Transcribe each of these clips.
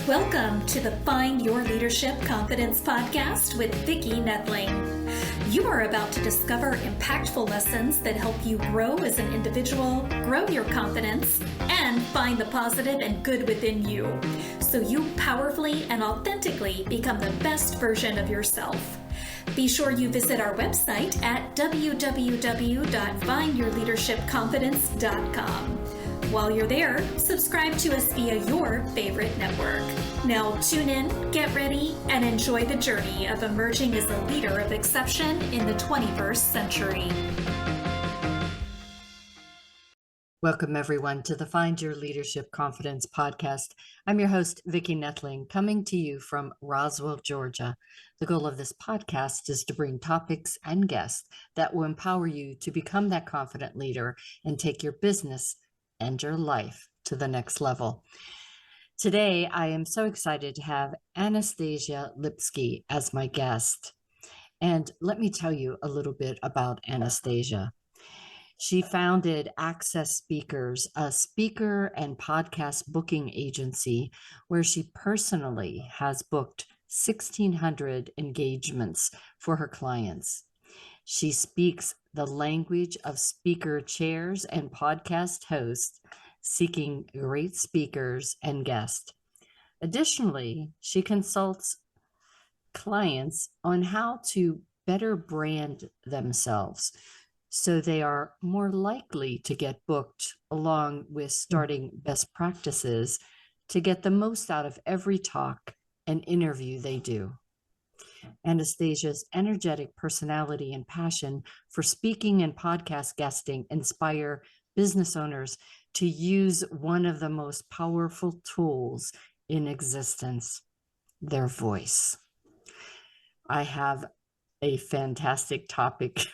Welcome to the Find Your Leadership Confidence podcast with Vicki Noethling. You are about to discover impactful lessons that help you grow as an individual, grow your confidence, and find the positive and good within you, so you powerfully and authentically become the best version of yourself. Be sure you visit our website at www.findyourleadershipconfidence.com. While you're there, subscribe to us via your favorite network. Now tune in, get ready, and enjoy the journey of emerging as a leader of exception in the 21st century. Welcome, everyone, to the Find Your Leadership Confidence podcast. I'm your host, Vicki Noethling, coming to you from Roswell, Georgia. The goal of this podcast is to bring topics and guests that will empower you to become that confident leader and take your business and your life to the next level. Today, I am so excited to have Anastasia Lipske as my guest. And let me tell you a little bit about Anastasia. She founded Access Speakers, a speaker and podcast booking agency where she personally has booked 1,600 engagements for her clients. She speaks the language of speaker chairs and podcast hosts, seeking great speakers and guests. Additionally, she consults clients on how to better brand themselves so they are more likely to get booked, along with starting best practices to get the most out of every talk and interview they do. Anastasia's energetic personality and passion for speaking and podcast guesting inspire business owners to use one of the most powerful tools in existence, their voice. I have a fantastic topic.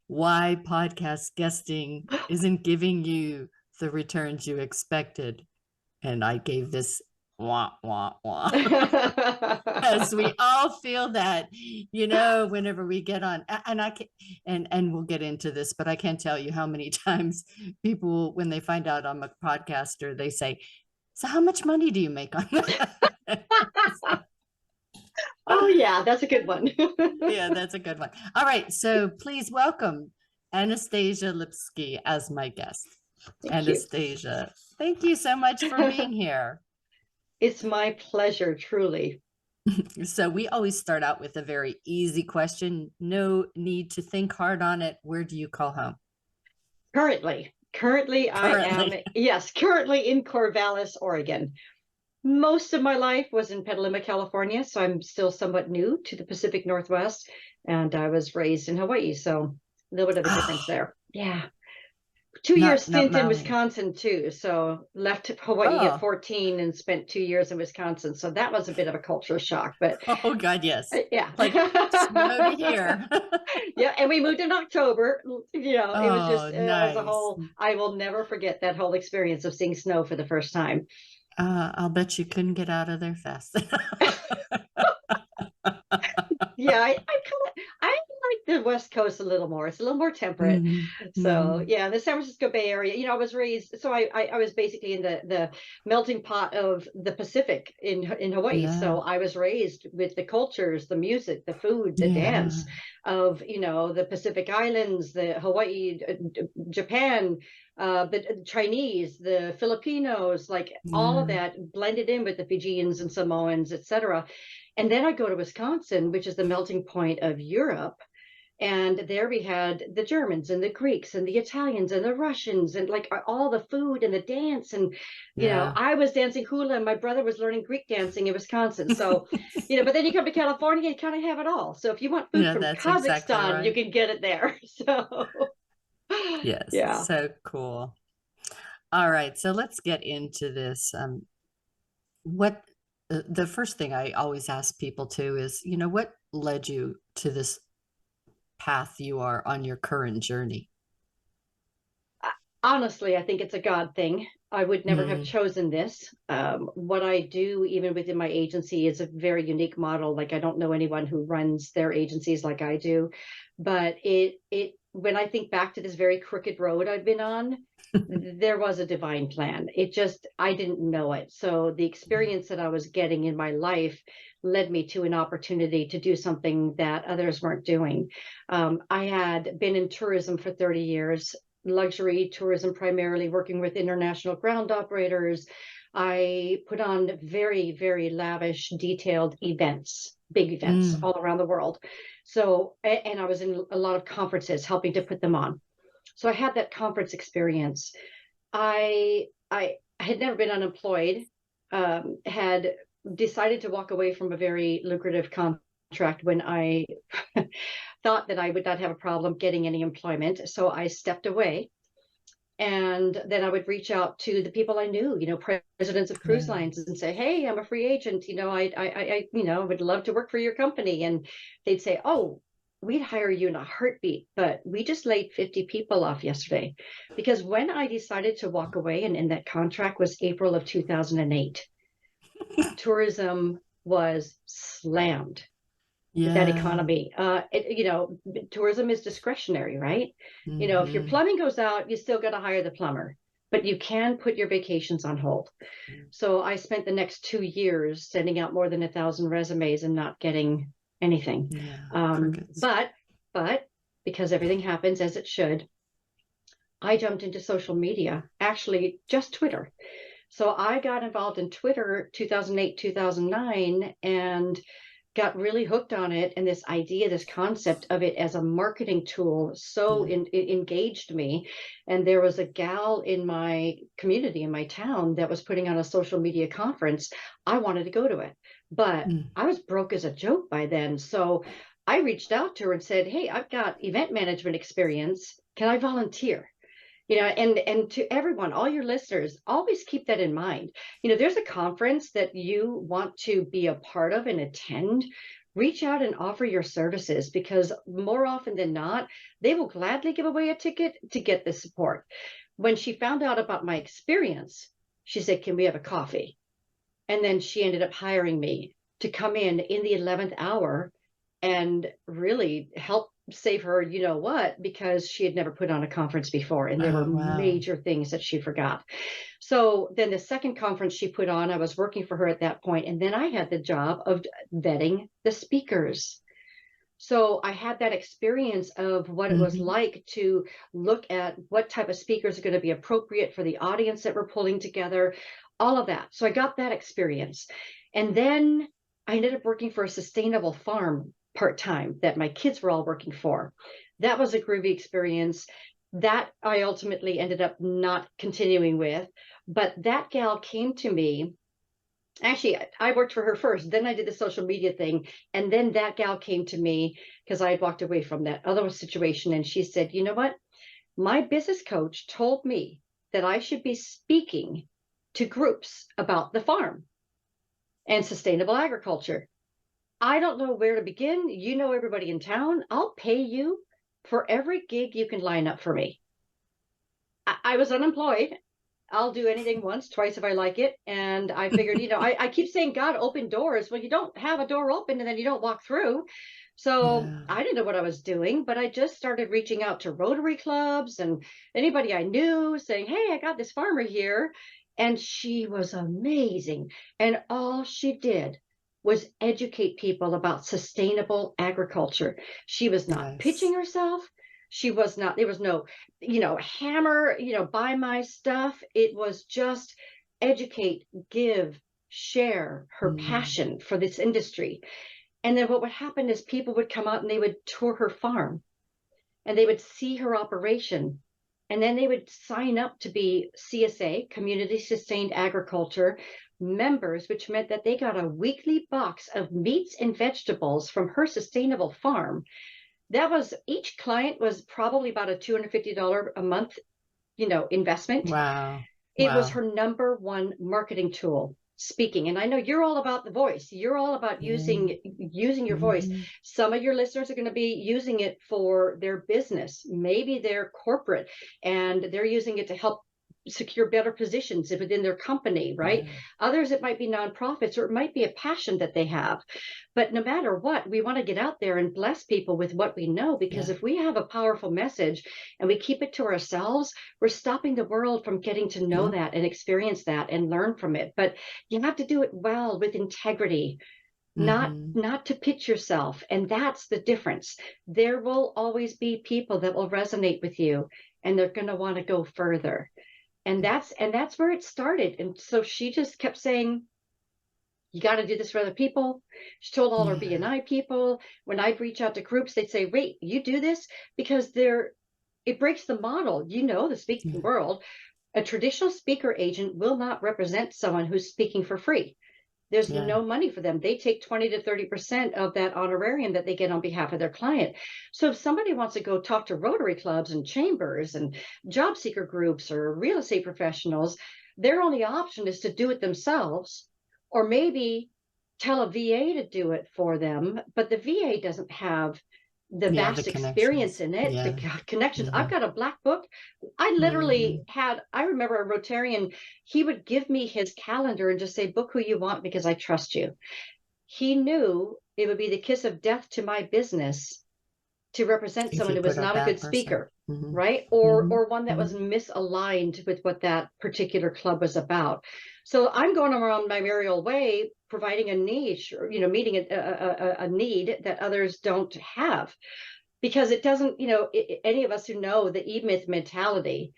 Why podcast guesting isn't giving you the returns you expected. And I gave this wah, wah, wah. Because we all feel that, whenever we get on, and I can, and we'll get into this, but I can't tell you how many times people, when they find out I'm a podcaster, they say, so how much money do you make on that? Oh, yeah, that's a good one. Yeah, that's a good one. All right. So please welcome Anastasia Lipske as my guest. Anastasia, thank you so much for being here. It's my pleasure, truly. So we always start out with a very easy question. No need to think hard on it. Where do you call home? Currently, I am, currently in Corvallis, Oregon. Most of my life was in Petaluma, California, so I'm still somewhat new to the Pacific Northwest, and I was raised in Hawaii, so a little bit of a difference there. Yeah. 2-year stint in Wisconsin too. So left Hawaii at 14 and spent 2 years in Wisconsin. So that was a bit of a culture shock, but oh God, yes. Yeah. Like snow here. Yeah. And we moved in October. It was just, nice. It was a whole, I will never forget that whole experience of seeing snow for the first time. I'll bet you couldn't get out of there fast. Yeah, I like the West Coast a little more. It's a little more temperate. Mm-hmm. So yeah, the San Francisco Bay Area, I was raised, so I was basically in the melting pot of the Pacific in Hawaii. Yeah. So I was raised with the cultures, the music, the food, the dance of, the Pacific Islands, the Hawaii, Japan, the Chinese, the Filipinos, all of that blended in with the Fijians and Samoans, etc. And then I go to Wisconsin, which is the melting point of Europe. And there we had the Germans and the Greeks and the Italians and the Russians and all the food and the dance. And, I was dancing hula and my brother was learning Greek dancing in Wisconsin. So, but then you come to California and kind of have it all. So if you want food from Kazakhstan, exactly right. You can get it there. So, yes. Yeah. So cool. All right. So let's get into this. The first thing I always ask people too is, what led you to this path you are on your current journey? Honestly, I think it's a God thing. I would never have chosen this. What I do, even within my agency, is a very unique model. I don't know anyone who runs their agencies like I do, but when I think back to this very crooked road I've been on, there was a divine plan. I didn't know it. So the experience that I was getting in my life led me to an opportunity to do something that others weren't doing. I had been in tourism for 30 years, luxury tourism primarily, working with international ground operators. I put on very, very lavish, detailed events, big events all around the world. So, and I was in a lot of conferences helping to put them on. So I had that conference experience. I had never been unemployed, had decided to walk away from a very lucrative contract when I thought that I would not have a problem getting any employment. So I stepped away. And then I would reach out to the people I knew, presidents of cruise lines, and say, "Hey, I'm a free agent. I would love to work for your company." And they'd say, "Oh, we'd hire you in a heartbeat, but we just laid 50 people off yesterday." Because when I decided to walk away, and that contract was April of 2008, tourism was slammed. That economy. Tourism is discretionary, right? If your plumbing goes out, you still got to hire the plumber, but you can put your vacations on hold. So I spent the next 2 years sending out more than 1,000 resumes and not getting anything. But because everything happens as it should, I jumped into social media, actually just Twitter. So I got involved in Twitter 2008, 2009, and got really hooked on it. And this idea, this concept of it as a marketing tool, it engaged me. And there was a gal in my community, in my town, that was putting on a social media conference. I wanted to go to it, but I was broke as a joke by then. So I reached out to her and said, "Hey, I've got event management experience. Can I volunteer?" And to everyone, all your listeners, always keep that in mind. There's a conference that you want to be a part of and attend. Reach out and offer your services, because more often than not, they will gladly give away a ticket to get the support. When she found out about my experience, she said, "Can we have a coffee?" And then she ended up hiring me to come in the 11th hour and really help save her, because she had never put on a conference before, and there were major things that she forgot. So then the second conference she put on, I was working for her at that point, and then I had the job of vetting the speakers. So I had that experience of what it was like to look at what type of speakers are going to be appropriate for the audience that we're pulling together, all of that. So I got that experience. And then I ended up working for a sustainable farm part-time that my kids were all working for. That was a groovy experience that I ultimately ended up not continuing with. But that gal came to me. Actually, I worked for her first, then I did the social media thing. And then that gal came to me because I had walked away from that other situation. And she said, "You know what? My business coach told me that I should be speaking to groups about the farm and sustainable agriculture. I don't know where to begin. You know everybody in town. I'll pay you for every gig you can line up for me." I was unemployed. I'll do anything once, twice if I like it. And I figured, I keep saying, "God, open doors." Well, you don't have a door open and then you don't walk through. So I didn't know what I was doing, but I just started reaching out to Rotary clubs and anybody I knew, saying, "Hey, I got this farmer here." And she was amazing. And all she did was educate people about sustainable agriculture. She was not pitching herself. She was not, there was no, hammer, buy my stuff. It was just educate, give, share her passion for this industry. And then what would happen is people would come out and they would tour her farm and they would see her operation. And then they would sign up to be CSA, Community Sustained Agriculture members, which meant that they got a weekly box of meats and vegetables from her sustainable farm. Each client was probably about a $250 a month, investment. Wow. It was her number one marketing tool, speaking. And I know you're all about the voice. You're all about using your voice. Some of your listeners are going to be using it for their business. Maybe they're corporate and they're using it to help secure better positions within their company, right? Others, it might be nonprofits, or it might be a passion that they have. But no matter what, we want to get out there and bless people with what we know, because if we have a powerful message and we keep it to ourselves, we're stopping the world from getting to know that and experience that and learn from it. But you have to do it well, with integrity, not to pitch yourself. And that's the difference. There will always be people that will resonate with you, and they're going to want to go further. And that's where it started. And so she just kept saying, you got to do this for other people. She told all her BNI people. When I'd reach out to groups, they'd say, wait, you do this? Because it breaks the model. The speaking world, a traditional speaker agent will not represent someone who's speaking for free. There's no money for them. They take 20 to 30% of that honorarium that they get on behalf of their client. So if somebody wants to go talk to Rotary clubs and chambers and job seeker groups or real estate professionals, their only option is to do it themselves, or maybe tell a VA to do it for them. But the VA doesn't have the vast experience in it, the connections. I've got a black book. I literally I remember a Rotarian, he would give me his calendar and just say, book who you want because I trust you. He knew it would be the kiss of death to my business to represent someone who was not a good speaker, right? Or one that was misaligned with what that particular club was about. So I'm going around my merry old way, providing a niche, or, meeting a need that others don't have, because it doesn't, any of us who know the E-Myth mentality,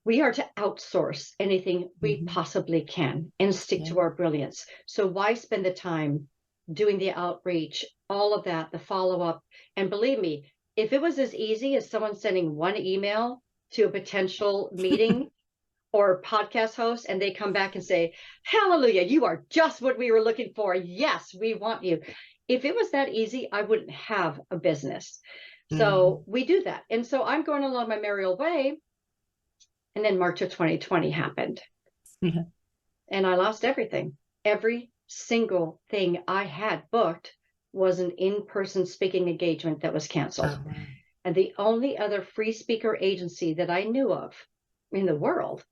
we are to outsource anything we possibly can and stick to our brilliance. So why spend the time doing the outreach, all of that, the follow-up? And believe me, if it was as easy as someone sending one email to a potential meeting or podcast host, and they come back and say, hallelujah, you are just what we were looking for. Yes, we want you. If it was that easy, I wouldn't have a business. So we do that. And so I'm going along my merry old way. And then March of 2020 happened. And I lost everything. Every single thing I had booked was an in-person speaking engagement that was canceled. And the only other free speaker agency that I knew of in the world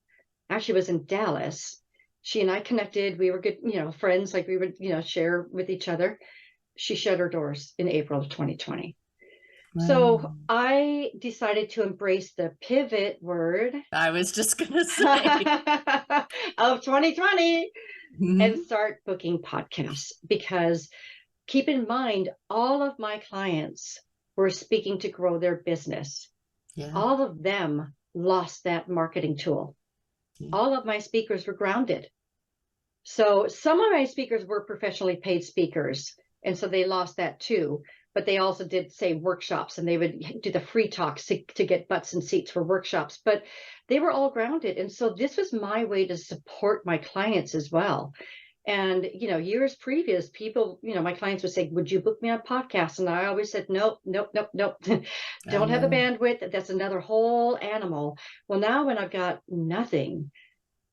actually was in Dallas. She and I connected. We were good, friends, like we would, share with each other. She shut her doors in April of 2020. So I decided to embrace the pivot word. I was just going to say. Of 2020 and start booking podcasts, because keep in mind, all of my clients were speaking to grow their business. All of them lost that marketing tool. All of my speakers were grounded. So some of my speakers were professionally paid speakers, and so they lost that too. But they also did, say, workshops, and they would do the free talks to get butts and seats for workshops. But they were all grounded. And so this was my way to support my clients as well. And, years previous, people, my clients would say, would you book me on podcasts? And I always said, nope. Don't have the bandwidth. That's another whole animal. Well, now when I've got nothing,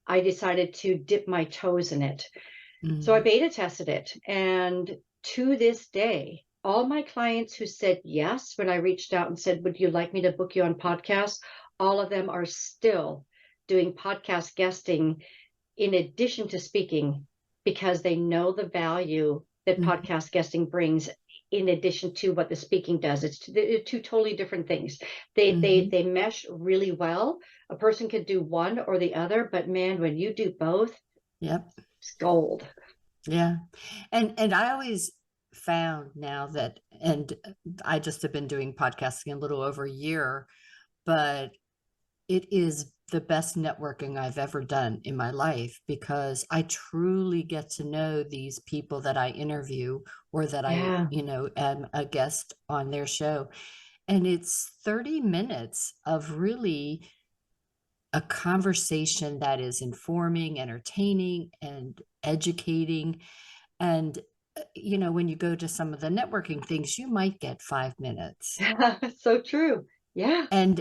I decided to dip my toes in it. So I beta tested it. And to this day, all my clients who said yes when I reached out and said, would you like me to book you on podcasts? All of them are still doing podcast guesting in addition to speaking, because they know the value that podcast guesting brings in addition to what the speaking does. It's two totally different things. They mesh really well. A person could do one or the other, but man, when you do both, it's gold. Yeah. And I always found now that, and I just have been doing podcasting a little over a year, but it is the best networking I've ever done in my life, because I truly get to know these people that I interview, or that I, am a guest on their show. And it's 30 minutes of really a conversation that is informing, entertaining, and educating. And when you go to some of the networking things, you might get 5 minutes. So true. Yeah. And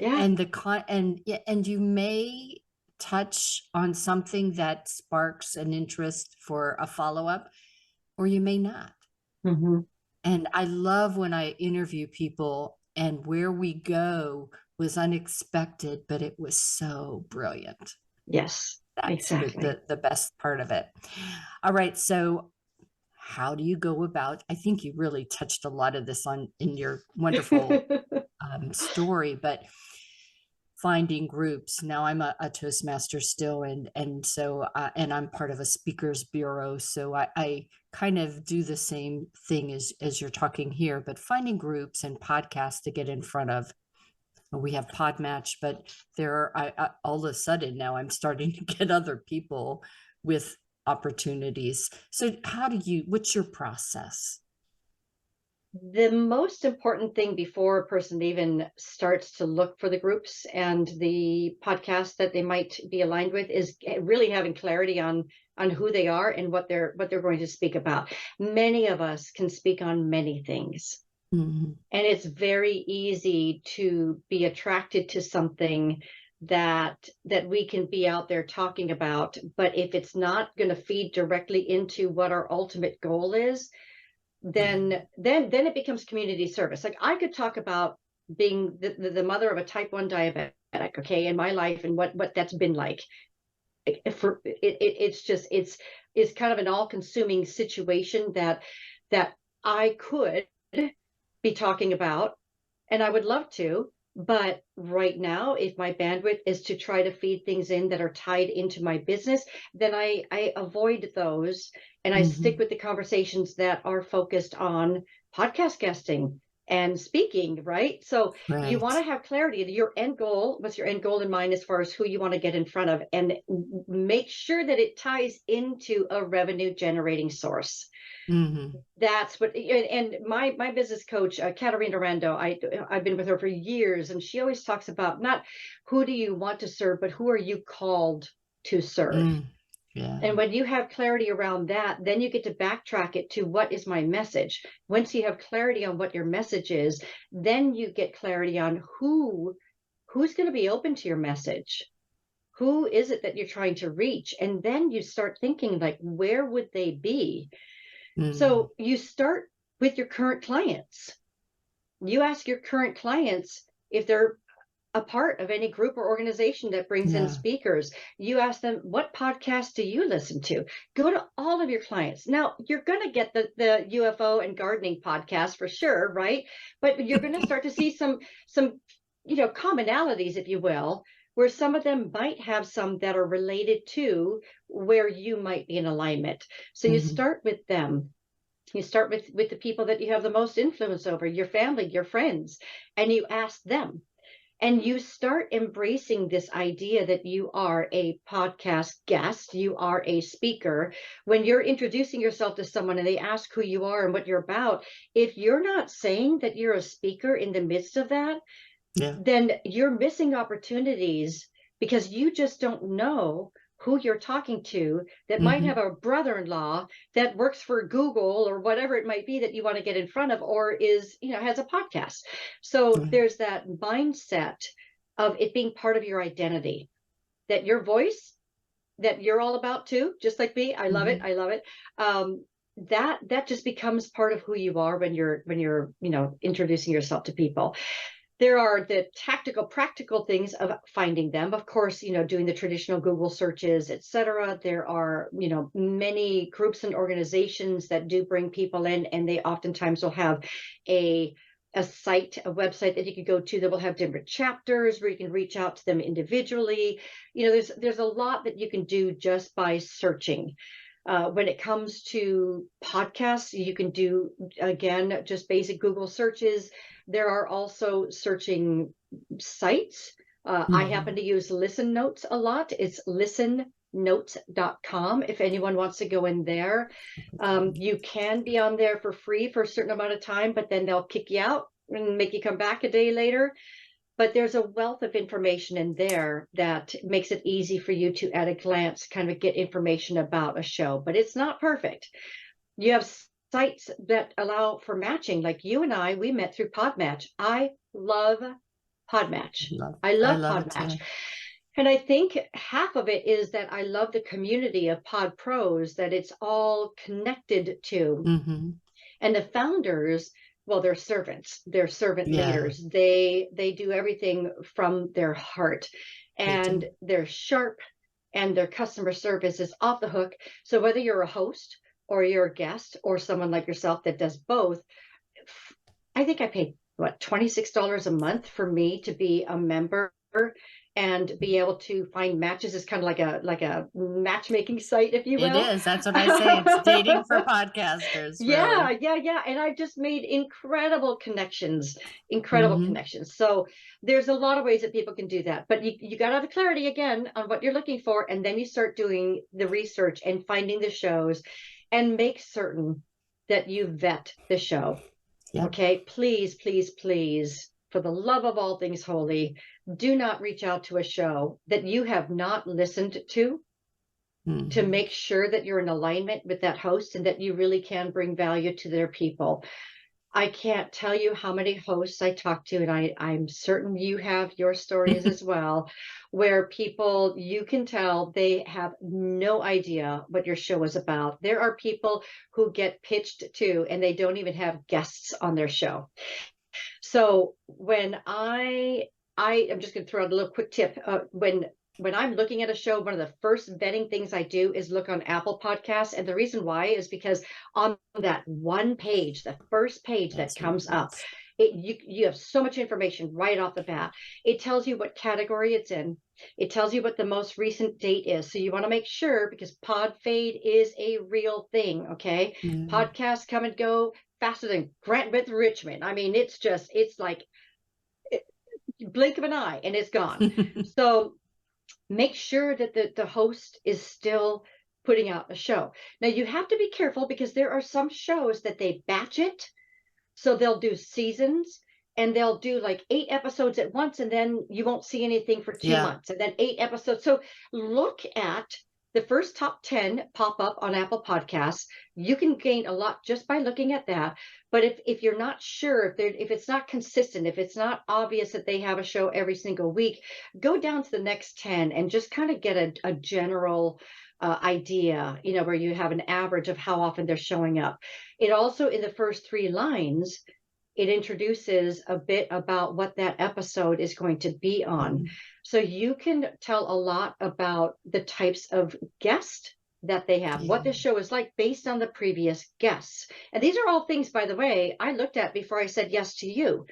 you may touch on something that sparks an interest for a follow-up, or you may not. And I love when I interview people and where we go was unexpected, but it was so brilliant. Yes, That's exactly. the best part of it. All right. So how do you go about, I think you really touched a lot of this on in your wonderful story, but finding groups. Now I'm a Toastmaster still, and so and I'm part of a speakers bureau, so I kind of do the same thing as you're talking here, but finding groups and podcasts to get in front of. We have Podmatch, but there are all of a sudden now I'm starting to get other people with opportunities. So what's your process? The most important thing before a person even starts to look for the groups and the podcasts that they might be aligned with is really having clarity on who they are and what they're going to speak about. Many of us can speak on many things. Mm-hmm. And it's very easy to be attracted to something that we can be out there talking about, but if it's not going to feed directly into what our ultimate goal is, then it becomes community service. Like I could talk about being the mother of a type 1 diabetic, okay, in my life and what that's been like. It's kind of an all-consuming situation that I could be talking about, and I would love to. But right now, if my bandwidth is to try to feed things in that are tied into my business, then I avoid those and I stick with the conversations that are focused on podcast guesting and speaking, right? So you want to have clarity. Your end goal, what's your end goal in mind as far as who you want to get in front of, and make sure that it ties into a revenue generating source. Mm-hmm. That's what, and my business coach, Katarina Rando, I've been with her for years, and she always talks about not who do you want to serve, but who are you called to serve? Yeah. And when you have clarity around that, then you get to backtrack it to what is my message. Once you have clarity on what your message is, then you get clarity on who's going to be open to your message. Who is it that you're trying to reach? And then you start thinking, like, where would they be? So you start with your current clients. You ask your current clients if they're a part of any group or organization that brings in speakers. You ask them, what podcast do you listen to? Go to all of your clients. Now, you're going to get the UFO and gardening podcast for sure, right? But you're going to start to see some commonalities, if you will, where some of them might have some that are related to where you might be in alignment. So you start with them. You start with the people that you have the most influence over, your family, your friends, and you ask them. And you start embracing this idea that you are a podcast guest, you are a speaker. When you're introducing yourself to someone and they ask who you are and what you're about, if you're not saying that you're a speaker in the midst of that, then you're missing opportunities because you just don't know who you're talking to that might have a brother-in-law that works for Google or whatever it might be that you want to get in front of, or has a podcast. So there's that mindset of it being part of your identity, that your voice, that you're all about too, just like me. I love it. I love it. That just becomes part of who you are when you're introducing yourself to people. There are the tactical, practical things of finding them. Of course, doing the traditional Google searches, et cetera. There are, many groups and organizations that do bring people in, and they oftentimes will have a site, a website that you can go to that will have different chapters where you can reach out to them individually. There's a lot that you can do just by searching. When it comes to podcasts, you can do, again, just basic Google searches. There are also searching sites. I happen to use Listen Notes a lot. It's listennotes.com if anyone wants to go in there. You can be on there for free for a certain amount of time, but then they'll kick you out and make you come back a day later. But there's a wealth of information in there that makes it easy for you to, at a glance, kind of get information about a show. But it's not perfect. You have sites that allow for matching. Like you and I, we met through Podmatch. I love Podmatch. I love Podmatch. And I think half of it is that I love the community of Pod Pros that it's all connected to. And the founders well, they're servants, they're servant leaders. They do everything from their heart, and they're sharp, and their customer service is off the hook. So whether you're a host or you're a guest or someone like yourself that does both, I think I paid what, $26 a month for me to be a member and be able to find matches. Is kind of like a matchmaking site, if you will. It is. That's what I say. It's dating for podcasters. Yeah, really. yeah. And I've just made incredible connections. So there's a lot of ways that people can do that. But you got to have clarity again on what you're looking for. And then you start doing the research and finding the shows, and make certain that you vet the show. Yep. Okay, please, please, please, for the love of all things holy, do not reach out to a show that you have not listened to make sure that you're in alignment with that host and that you really can bring value to their people. I can't tell you how many hosts I talk to, and I'm certain you have your stories as well, where people, you can tell they have no idea what your show is about. There are people who get pitched to, and they don't even have guests on their show. So when I'm just going to throw out a little quick tip. When I'm looking at a show, one of the first vetting things I do is look on Apple Podcasts. And the reason why is because on that one page, the first page that comes up, you have so much information right off the bat. It tells you what category it's in. It tells you what the most recent date is. So you want to make sure, because pod fade is a real thing. Okay. Podcasts come and go faster than Grant with Richmond. I mean, it's like blink of an eye and it's gone. So make sure that the host is still putting out a show. Now, you have to be careful, because there are some shows that they batch it. So they'll do seasons, and they'll do like 8 episodes at once, and then you won't see anything for 2 months, and then 8 episodes. So look at the first top 10 pop up on Apple Podcasts. You can gain a lot just by looking at that. But if you're not sure, if it's not consistent, if it's not obvious that they have a show every single week, go down to the next 10 and just kind of get a general idea, where you have an average of how often they're showing up. It also, in the first 3 lines, it introduces a bit about what that episode is going to be on. So you can tell a lot about the types of guests that they have, what the show is like based on the previous guests. And these are all things, by the way, I looked at before I said yes to you.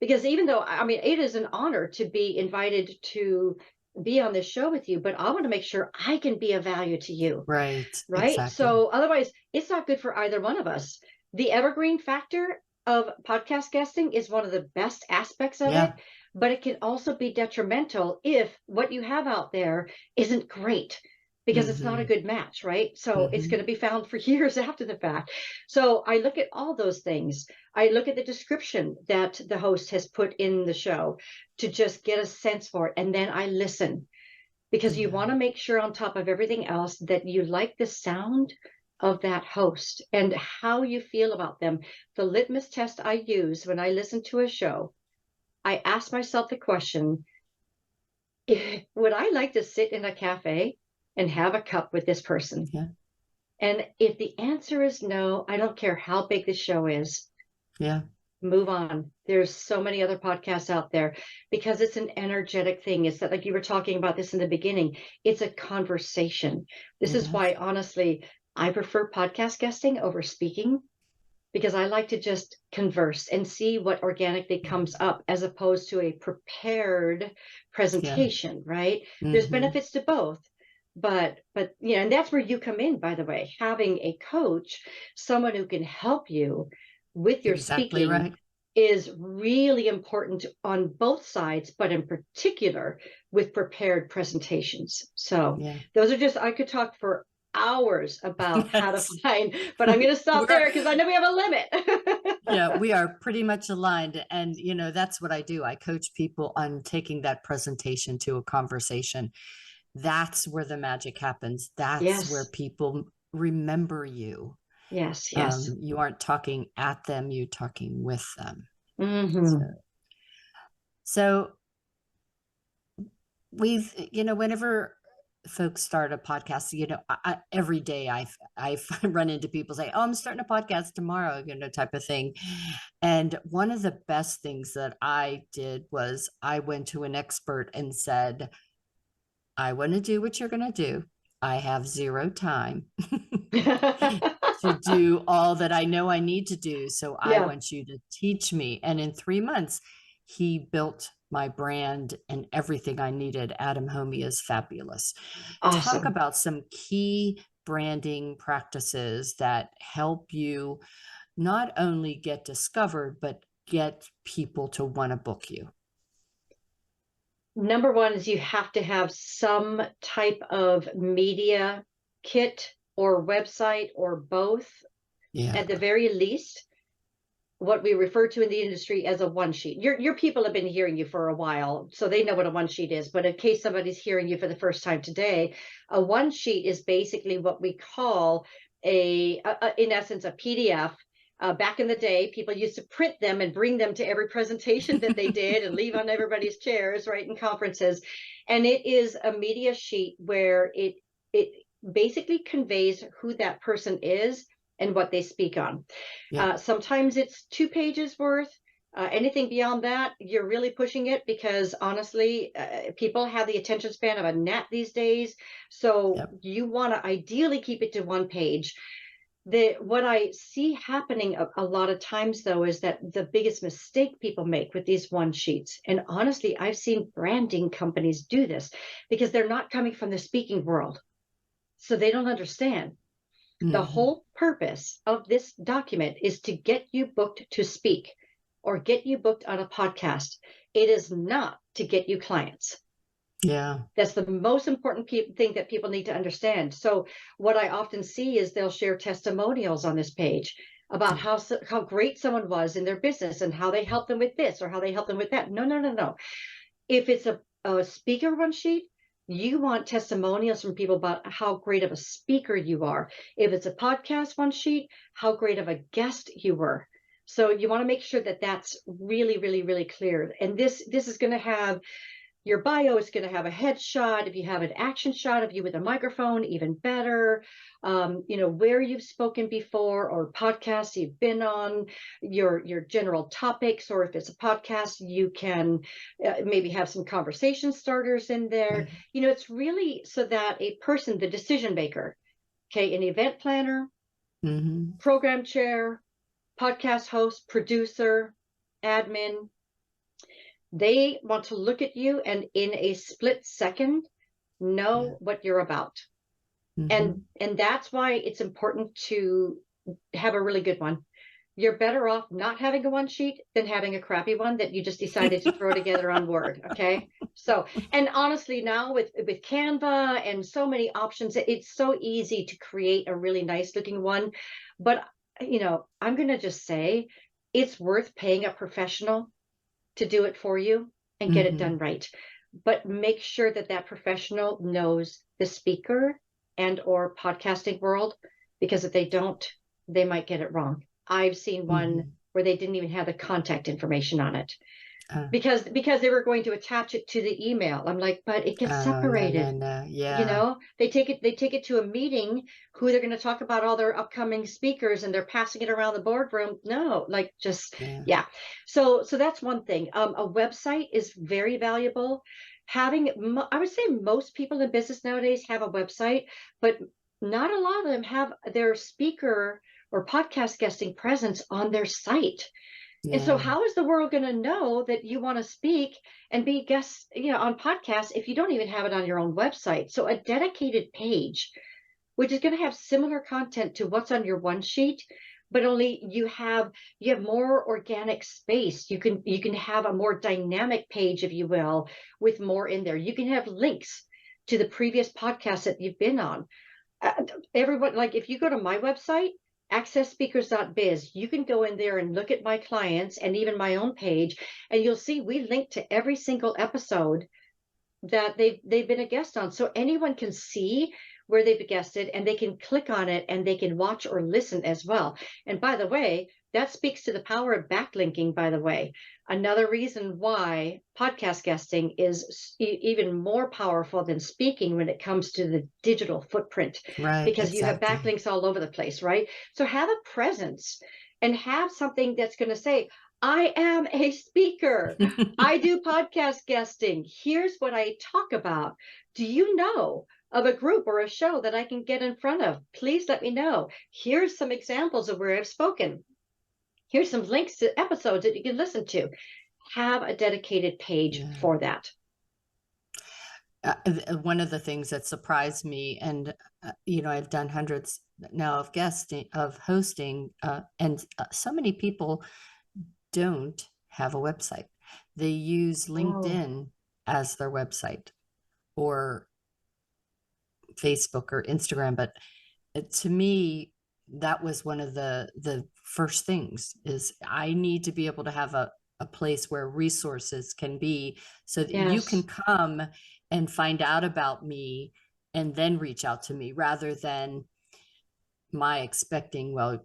Because even though, it is an honor to be invited to be on this show with you, but I want to make sure I can be of value to you. Right. Exactly. So otherwise, it's not good for either one of us. The evergreen factor of podcast guesting is one of the best aspects of it, but it can also be detrimental if what you have out there isn't great, because it's not a good match, right? So it's going to be found for years after the fact. So I look at all those things. I look at the description that the host has put in the show to just get a sense for it. And then I listen, because you want to make sure, on top of everything else, that you like the sound of that host and how you feel about them. The litmus test I use when I listen to a show, I ask myself the question, would I like to sit in a cafe and have a cup with this person? And if the answer is no, I don't care how big the show is. Move on. There's so many other podcasts out there, because it's an energetic thing. It's that, like you were talking about this in the beginning, it's a conversation. This is why, honestly, I prefer podcast guesting over speaking, because I like to just converse and see what organically comes up, as opposed to a prepared presentation, right? There's benefits to both. But and that's where you come in, by the way, having a coach, someone who can help you with your speaking is really important on both sides, but in particular with prepared presentations. So those are just, I could talk for hours about how to find, but I'm going to stop there, because I know we have a limit. We are pretty much aligned. And, that's what I do. I coach people on taking that presentation to a conversation. That's where the magic happens. That's where people remember you. Yes. You aren't talking at them, you're talking with them. So we've, whenever folks start a podcast, every day I run into people say, "Oh, I'm starting a podcast tomorrow," type of thing. And one of the best things that I did was I went to an expert and said, "I want to do what you're going to do. I have zero time to do all that I know I need to do. So I Yeah. want you to teach me." And in 3 months, he built my brand and everything I needed. Adam Homey is fabulous. Talk Awesome. about some key branding practices that help you not only get discovered, but get people to want to book you. Number one is you have to have some type of media kit or website or both, Yeah. at the very least, what we refer to in the industry as a one sheet. Your people have been hearing you for a while, so they know what a one sheet is. But in case somebody's hearing you for the first time today, a one sheet is basically what we call in essence, a PDF. Back in the day, people used to print them and bring them to every presentation that they did and leave on everybody's chairs, right, in conferences. And it is a media sheet where it basically conveys who that person is and what they speak on. Yeah. Sometimes it's 2 pages worth. Anything beyond that, you're really pushing it, because honestly, people have the attention span of a gnat these days. So Yep. you want to ideally keep it to 1 page. What I see happening a lot of times, though, is that the biggest mistake people make with these one sheets, and honestly, I've seen branding companies do this because they're not coming from the speaking world. So they don't understand. The whole purpose of this document is to get you booked to speak or get you booked on a podcast. It is not to get you clients. Yeah. That's the most important thing that people need to understand. So what I often see is they'll share testimonials on this page about how great someone was in their business and how they helped them with this or how they helped them with that. No. If it's a speaker one sheet, you want testimonials from people about how great of a speaker you are. If it's a podcast one sheet, how great of a guest you were. So you want to make sure that that's really, really, really clear. And this is going to have, your bio is going to have a headshot. If you have an action shot of you with a microphone, even better. Where you've spoken before or podcasts you've been on, your general topics, or if it's a podcast, you can maybe have some conversation starters in there. It's really so that a person, the decision maker, okay, an event planner, program chair, podcast host, producer, admin, they want to look at you and in a split second know what you're about. And that's why it's important to have a really good one. You're better off not having a one sheet than having a crappy one that you just decided to throw together on Word. Okay. So, and honestly, now with Canva and so many options, it's so easy to create a really nice looking one. But, I'm going to just say it's worth paying a professional to do it for you and get it done right. But make sure that professional knows the speaker and or podcasting world, because if they don't, they might get it wrong. I've seen one where they didn't even have the contact information on it because they were going to attach it to the email. I'm like, but it gets separated. No. Yeah. They take it to a meeting who they're going to talk about all their upcoming speakers, and they're passing it around the boardroom. No, like just, yeah. So that's one thing. A website is very valuable. I would say most people in business nowadays have a website, but not a lot of them have their speaker or podcast guesting presence on their site. And so how is the world going to know that you want to speak and be guests, on podcasts if you don't even have it on your own website? So a dedicated page, which is going to have similar content to what's on your one sheet, but only you have more organic space. You can have a more dynamic page, if you will, with more in there. You can have links to the previous podcasts that you've been on. Everyone, like if you go to my website, accessspeakers.biz, you can go in there and look at my clients and even my own page, and you'll see we link to every single episode that they've been a guest on. So anyone can see where they've guested, and they can click on it and they can watch or listen as well. And by the way, that speaks to the power of backlinking, by the way. Another reason why podcast guesting is even more powerful than speaking when it comes to the digital footprint, Right, because you have exactly. backlinks all over the place, right? So have a presence and have something that's going to say, I am a speaker. I do podcast guesting. Here's what I talk about. Do you know of a group or a show that I can get in front of? Please let me know. Here's some examples of where I've spoken. Here's some links to episodes that you can listen to. Have a dedicated page for that. One of the things that surprised me, and I've done hundreds now of hosting, and so many people don't have a website. They use LinkedIn as their website, or Facebook or Instagram. But to me, that was one of the first things, is I need to be able to have a place where resources can be, so that you can come and find out about me and then reach out to me, rather than my expecting, well,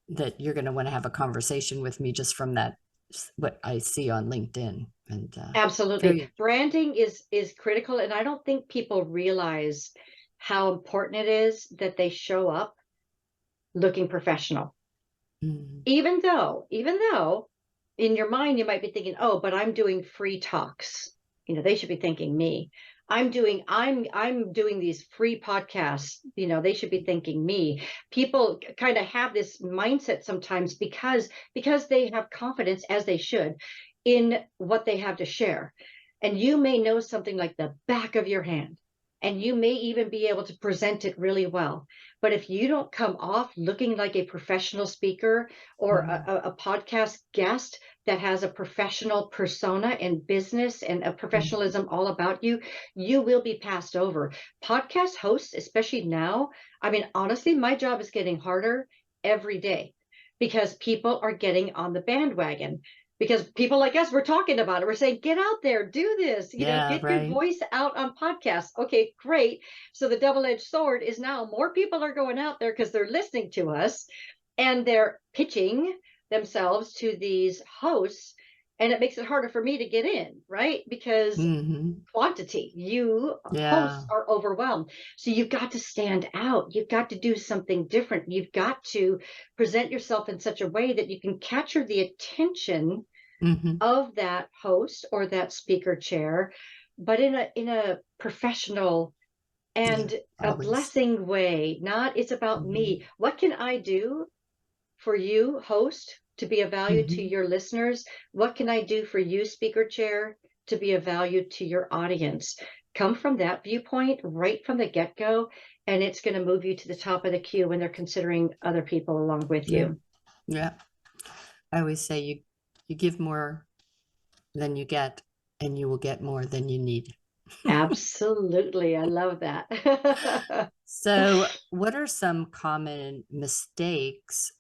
that you're going to want to have a conversation with me just from that, what I see on LinkedIn. And absolutely, branding is critical, and I don't think people realize how important it is that they show up looking professional. Even though in your mind you might be thinking, oh, but I'm doing free talks, they should be thanking me. I'm doing these free podcasts, they should be thanking me. People kind of have this mindset sometimes because they have confidence, as they should, in what they have to share. And you may know something like the back of your hand, and you may even be able to present it really well. But if you don't come off looking like a professional speaker or a podcast guest that has a professional persona and business and a professionalism all about you, you will be passed over. Podcast hosts, especially now, I mean, honestly, my job is getting harder every day, because people are getting on the bandwagon. Because people like us, we're talking about it. We're saying, get out there, do this, get your voice out on podcasts. Okay, great. So the double-edged sword is now more people are going out there because they're listening to us, and they're pitching themselves to these hosts. And it makes it harder for me to get in, right? Because quantity, hosts are overwhelmed. So you've got to stand out. You've got to do something different. You've got to present yourself in such a way that you can capture the attention of that host or that speaker chair, but in a professional and a blessing way. Not, it's about me. What can I do for you, host, to be of value to your listeners? What can I do for you, speaker chair, to be of value to your audience? Come from that viewpoint right from the get-go, and it's going to move you to the top of the queue when they're considering other people along with you. Yeah. I always say you give more than you get, and you will get more than you need. Absolutely. I love that. So what are some common mistakes?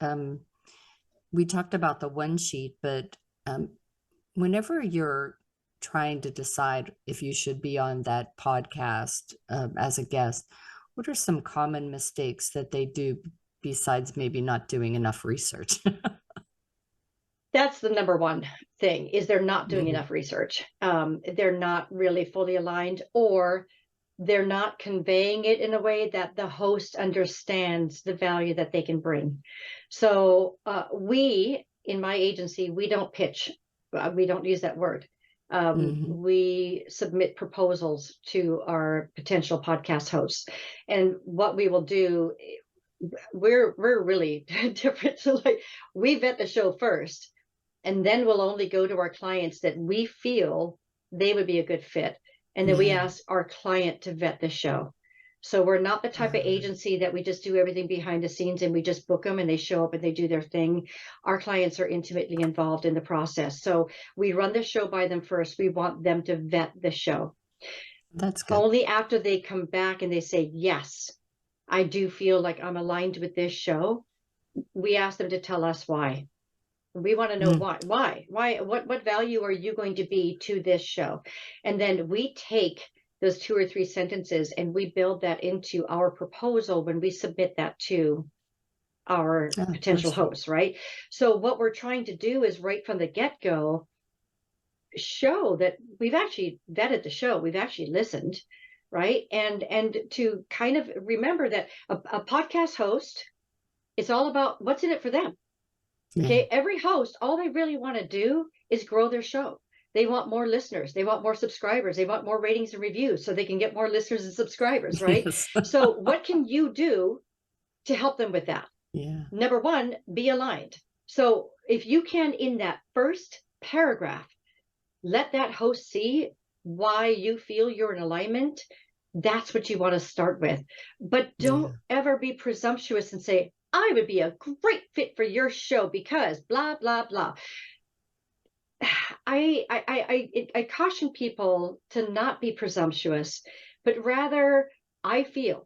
We talked about the one sheet, but whenever you're trying to decide if you should be on that podcast as a guest, what are some common mistakes that they do, besides maybe not doing enough research? That's the number one thing, is they're not doing enough research. They're not really fully aligned, or they're not conveying it in a way that the host understands the value that they can bring. So we, in my agency, we don't pitch. We don't use that word. We submit proposals to our potential podcast hosts. And what we will do, we're really different. So like, we vet the show first, and then we'll only go to our clients that we feel they would be a good fit. And then we ask our client to vet the show. So we're not the type of agency that we just do everything behind the scenes and we just book them and they show up and they do their thing. Our clients are intimately involved in the process. So we run the show by them first. We want them to vet the show. That's good. Only after they come back and they say, yes, I do feel like I'm aligned with this show, we ask them to tell us why. We want to know why, what value are you going to be to this show? And then we take those 2 or 3 sentences, and we build that into our proposal when we submit that to our potential hosts, right? So what we're trying to do is right from the get-go, show that we've actually vetted the show, we've actually listened, right? And to kind of remember that a podcast host, it's all about what's in it for them. Okay, every host, all they really want to do is grow their show. They want more listeners, they want more subscribers, they want more ratings and reviews so they can get more listeners and subscribers, right? Yes. So what can you do to help them with that? Number one, be aligned. So if you can, in that first paragraph, let that host see why you feel you're in alignment, that's what you want to start with. But don't ever be presumptuous and say, I would be a great fit for your show because blah, blah, blah. I caution people to not be presumptuous, but rather I feel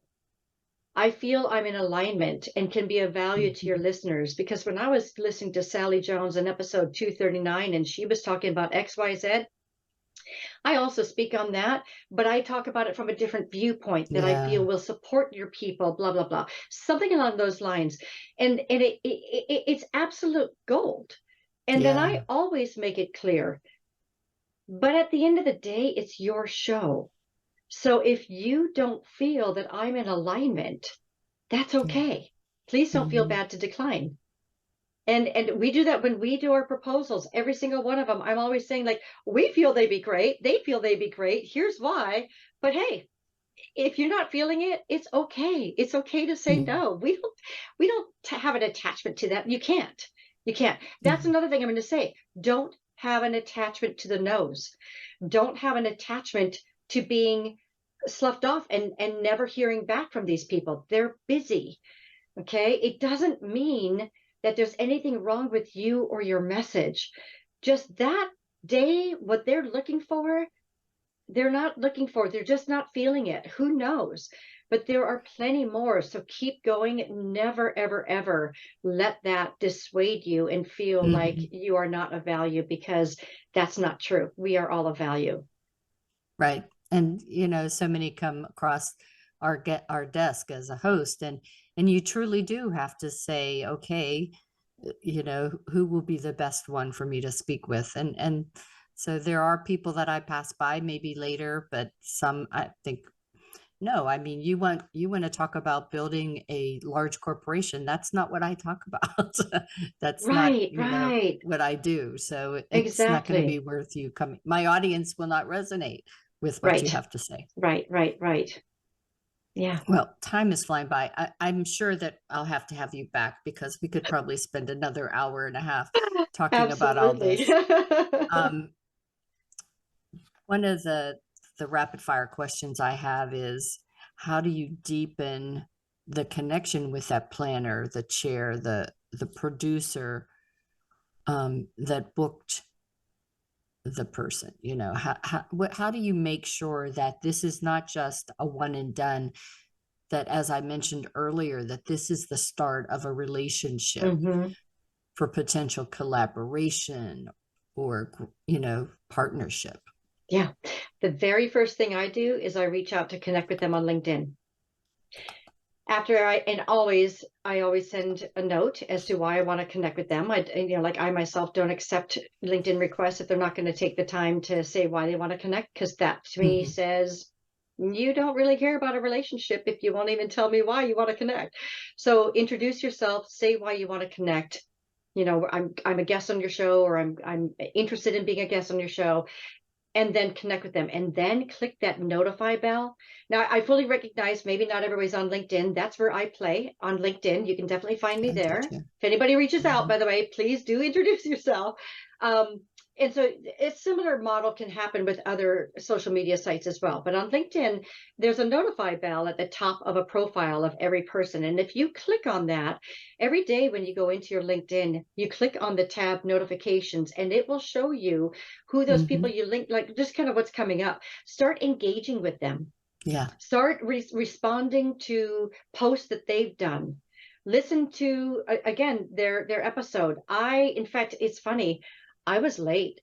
I'm in alignment and can be of value to your listeners. Because when I was listening to Sally Jones in episode 239, and she was talking about XYZ, I also speak on that, but I talk about it from a different viewpoint that I feel will support your people, blah, blah, blah, something along those lines. And it's absolute gold. And then I always make it clear, but at the end of the day, it's your show. So if you don't feel that I'm in alignment, that's okay. Please don't feel bad to decline. And we do that when we do our proposals, every single one of them. I'm always saying, like, we feel they'd be great. They feel they'd be great. Here's why. But hey, if you're not feeling it, it's okay. It's okay to say no. We don't have an attachment to that. You can't. That's another thing I'm going to say. Don't have an attachment to the no's. Don't have an attachment to being sloughed off and never hearing back from these people. They're busy. Okay. It doesn't mean that there's anything wrong with you or your message. Just that day, what they're looking for, they're not looking for. They're just not feeling it. Who knows? But there are plenty more. So keep going. Never, ever, ever let that dissuade you and feel like you are not of value, because that's not true. We are all of value. Right. And, so many come across our desk as a host, and you truly do have to say, okay, who will be the best one for me to speak with? And so there are people that I pass by maybe later, but some I think, no, I mean, you want to talk about building a large corporation. That's not what I talk about. That's not what I do. So it's not going to be worth you coming. My audience will not resonate with what you have to say. Right. Yeah. Well, time is flying by. I'm sure that I'll have to have you back, because we could probably spend another hour and a half talking about all this. One of the rapid fire questions I have is, how do you deepen the connection with that planner, the chair, the producer that booked the person? How do you make sure that this is not just a one and done, that, as I mentioned earlier, that this is the start of a relationship for potential collaboration or, partnership? Yeah. The very first thing I do is I reach out to connect with them on LinkedIn. I always send a note as to why I want to connect with them. I myself don't accept LinkedIn requests if they're not going to take the time to say why they want to connect, because that to me says you don't really care about a relationship if you won't even tell me why you want to connect. So introduce yourself, say why you want to connect. I'm a guest on your show, or I'm interested in being a guest on your show. And then connect with them, and then click that notify bell. Now, I fully recognize maybe not everybody's on LinkedIn. That's where I play, on LinkedIn. You can definitely find me there. If anybody reaches out, by the way, please do introduce yourself. And so a similar model can happen with other social media sites as well. But on LinkedIn, there's a notify bell at the top of a profile of every person. And if you click on that, every day when you go into your LinkedIn, you click on the tab notifications, and it will show you who those people you link, like just kind of what's coming up. Start engaging with them. Yeah. Start responding to posts that they've done. Listen to, again, their episode. In fact, it's funny. I was late.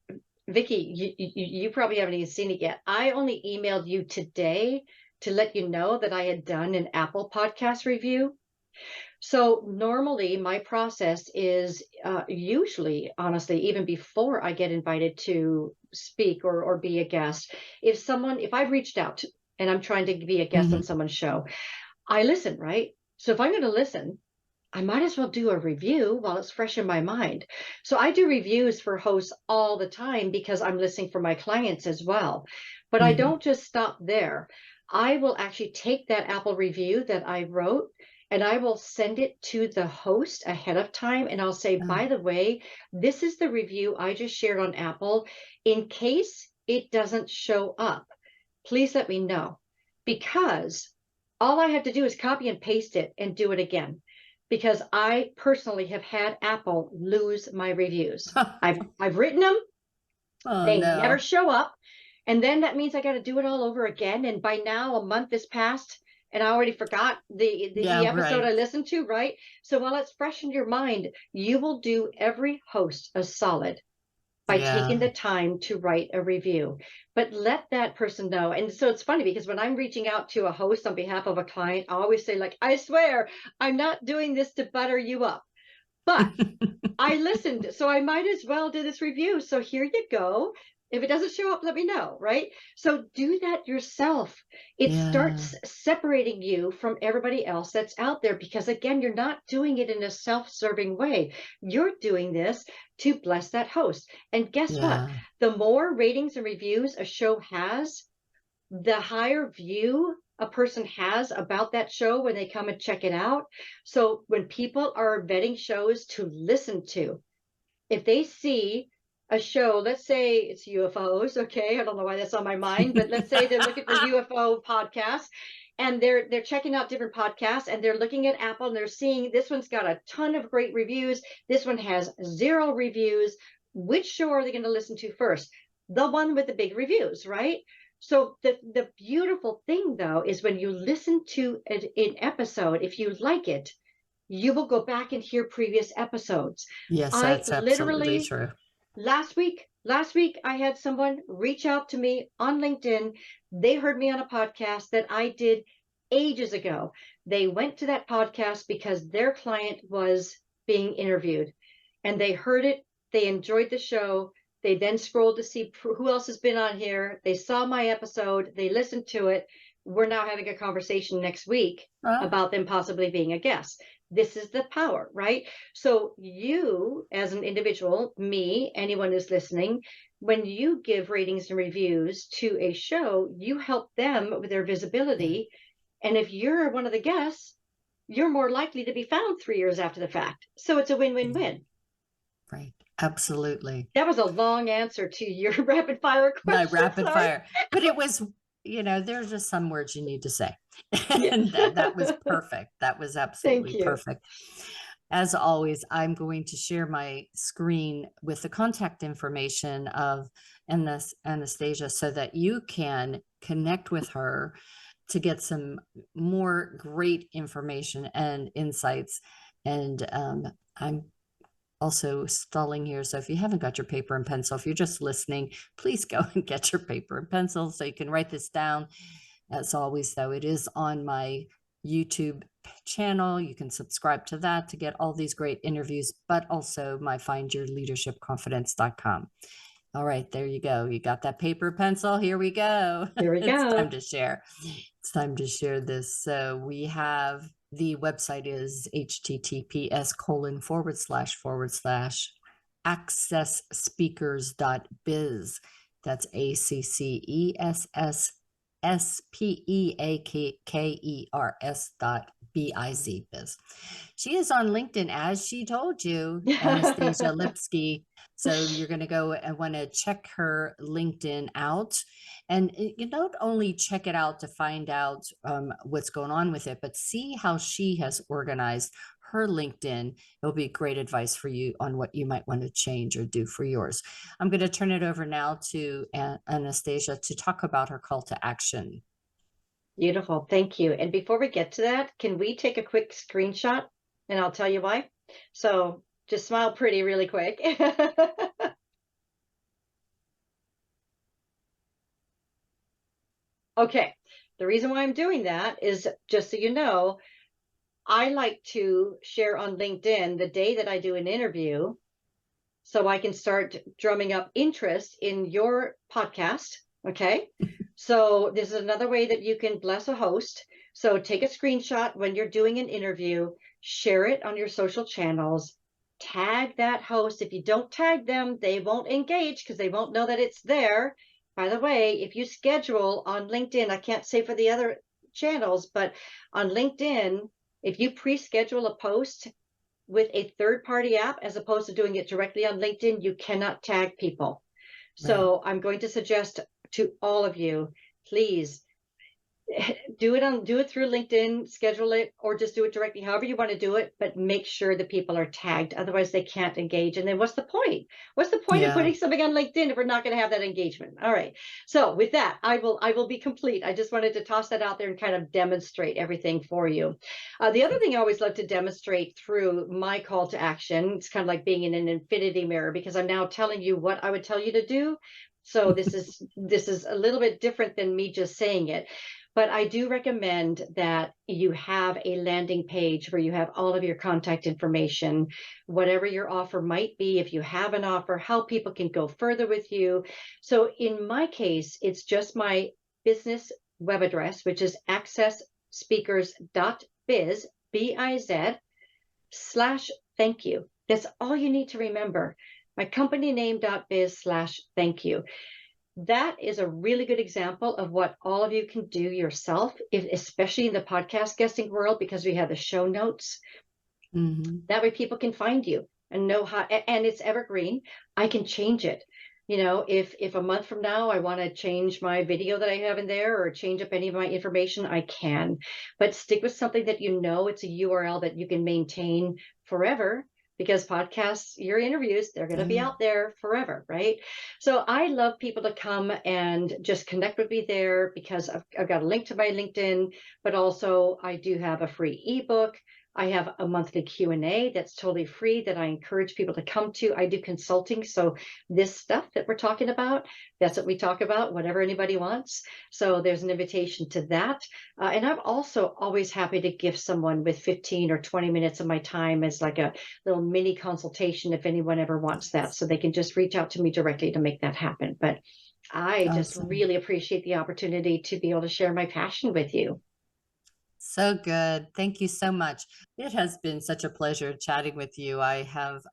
Vicki, you probably haven't even seen it yet. I only emailed you today to let you know that I had done an Apple podcast review. So normally my process is usually, honestly, even before I get invited to speak or be a guest, if I've reached out and I'm trying to be a guest on someone's show, I listen, right? So if I'm going to listen, I might as well do a review while it's fresh in my mind. So I do reviews for hosts all the time because I'm listening for my clients as well. But I don't just stop there. I will actually take that Apple review that I wrote and I will send it to the host ahead of time. And I'll say, by the way, this is the review I just shared on Apple. In case it doesn't show up, please let me know, because all I have to do is copy and paste it and do it again. Because I personally have had Apple lose my reviews. I've written them, they never show up, and then that means I got to do it all over again. And by now a month has passed, and I already forgot the episode I listened to, right? So while it's fresh in your mind, you will do every host a solid by taking the time to write a review. But let that person know. And so it's funny because when I'm reaching out to a host on behalf of a client, I always say, like, I swear I'm not doing this to butter you up, but I listened, so I might as well do this review. So here you go. If it doesn't show up, let me know, right? So do that yourself. It starts separating you from everybody else that's out there, because again, you're not doing it in a self-serving way. You're doing this to bless that host. And guess what? The more ratings and reviews a show has, the higher view a person has about that show when they come and check it out. So when people are vetting shows to listen to, if they see a show, let's say it's UFOs, okay, I don't know why that's on my mind, but let's say they're looking for UFO podcasts, and they're checking out different podcasts, and they're looking at Apple, and they're seeing this one's got a ton of great reviews, this one has 0 reviews. Which show are they going to listen to first? The one with the big reviews, right? So the beautiful thing, though, is when you listen to an episode, if you like it, you will go back and hear previous episodes. Yes, that's absolutely true. Last week, I had someone reach out to me on LinkedIn. They heard me on a podcast that I did ages ago. They went to that podcast because their client was being interviewed, and they heard it. They enjoyed the show. They then scrolled to see who else has been on here. They saw my episode. They listened to it. We're now having a conversation next week about them possibly being a guest. This is the power, right? So you, as an individual, me, anyone who's listening, when you give ratings and reviews to a show, you help them with their visibility. And if you're one of the guests, you're more likely to be found 3 years after the fact. So it's a win-win-win. Right. Absolutely. That was a long answer to your rapid fire question. My rapid fire. But it was, there's just some words you need to say. And that was perfect. That was absolutely perfect. As always, I'm going to share my screen with the contact information of Anastasia so that you can connect with her to get some more great information and insights. And I'm also stalling here. So if you haven't got your paper and pencil, if you're just listening, please go and get your paper and pencil so you can write this down. As always, though, it is on my YouTube channel. You can subscribe to that to get all these great interviews, but also my findyourleadershipconfidence.com. All right, there you go. You got that paper, pencil. Here we go. Here we go. It's time to share. It's time to share this. So we have, the website is https://accessspeakers.biz. That's AccessSpeakers.biz. She is on LinkedIn, as she told you, Anastasia Lipske. So you're going to go and want to check her LinkedIn out. And you don't only check it out to find out what's going on with it, but see how she has organized her LinkedIn. It'll be great advice for you on what you might want to change or do for yours. I'm going to turn it over now to Anastasia to talk about her call to action. Beautiful. Thank you. And before we get to that, can we take a quick screenshot? And I'll tell you why. So just smile pretty really quick. Okay. The reason why I'm doing that is, just so you know, I like to share on LinkedIn the day that I do an interview so I can start drumming up interest in your podcast. Okay. So this is another way that you can bless a host. So take a screenshot when you're doing an interview, share it on your social channels, tag that host. If you don't tag them, they won't engage because they won't know that it's there. By the way, if you schedule on LinkedIn, I can't say for the other channels, but on LinkedIn, if you pre-schedule a post with a third-party app, as opposed to doing it directly on LinkedIn, you cannot tag people. So I'm going to suggest to all of you, please do it through LinkedIn, schedule it, or just do it directly, however you want to do it, but make sure the people are tagged. Otherwise they can't engage. And then what's the point? What's the point of putting something on LinkedIn if we're not going to have that engagement? All right. So with that, I will be complete. I just wanted to toss that out there and kind of demonstrate everything for you. The other thing I always love to demonstrate through my call to action, it's kind of like being in an infinity mirror, because I'm now telling you what I would tell you to do. So this is a little bit different than me just saying it. But I do recommend that you have a landing page where you have all of your contact information, whatever your offer might be. If you have an offer, how people can go further with you. So in my case, it's just my business web address, which is accessspeakers.biz, biz/thank you. That's all you need to remember. My company name.biz/thank you. That is a really good example of what all of you can do yourself, especially in the podcast guesting world, because we have the show notes. That way people can find you and know how, and it's evergreen. I can change it. You know, if a month from now I want to change my video that I have in there or change up any of my information, I can. But stick with something that you know it's a URL that you can maintain forever. Because podcasts, your interviews, they're going to be out there forever, right? So I love people to come and just connect with me there, because I've got a link to my LinkedIn, but also I do have a free ebook. I have a monthly Q&A that's totally free that I encourage people to come to. I do consulting. So this stuff that we're talking about, that's what we talk about, whatever anybody wants. So there's an invitation to that. And I'm also always happy to gift someone with 15 or 20 minutes of my time as like a little mini consultation if anyone ever wants that. So they can just reach out to me directly to make that happen. But I just really appreciate the opportunity to be able to share my passion with you. So good. Thank you so much. It has been such a pleasure chatting with you. I have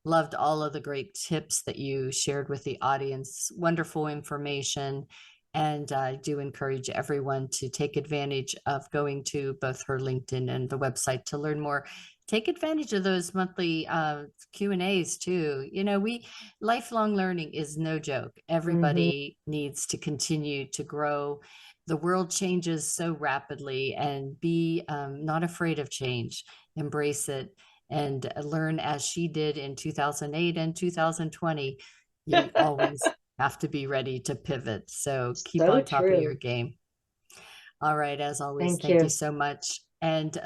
loved all of the great tips that you shared with the audience, wonderful information. And I do encourage everyone to take advantage of going to both her LinkedIn and the website to learn more. Take advantage of those monthly Q&As too. You know, lifelong learning is no joke. Everybody needs to continue to grow. The world changes so rapidly, and be not afraid of change. Embrace it and learn as she did in 2008 and 2020. You always have to be ready to pivot. So keep on top of your game. All right. As always, thank you so much. And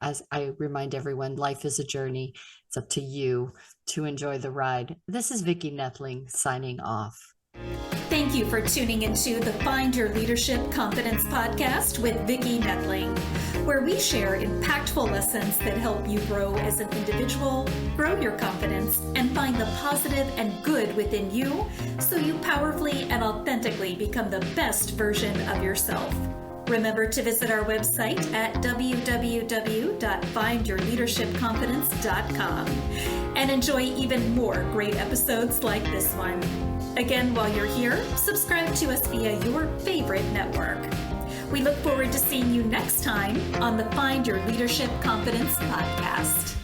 as I remind everyone, life is a journey. It's up to you to enjoy the ride. This is Vicki Noethling signing off. Thank you for tuning into the Find Your Leadership Confidence podcast with Vicki Noethling, where we share impactful lessons that help you grow as an individual, grow your confidence, and find the positive and good within you so you powerfully and authentically become the best version of yourself. Remember to visit our website at www.findyourleadershipconfidence.com and enjoy even more great episodes like this one. Again, while you're here, subscribe to us via your favorite network. We look forward to seeing you next time on the Find Your Leadership Confidence podcast.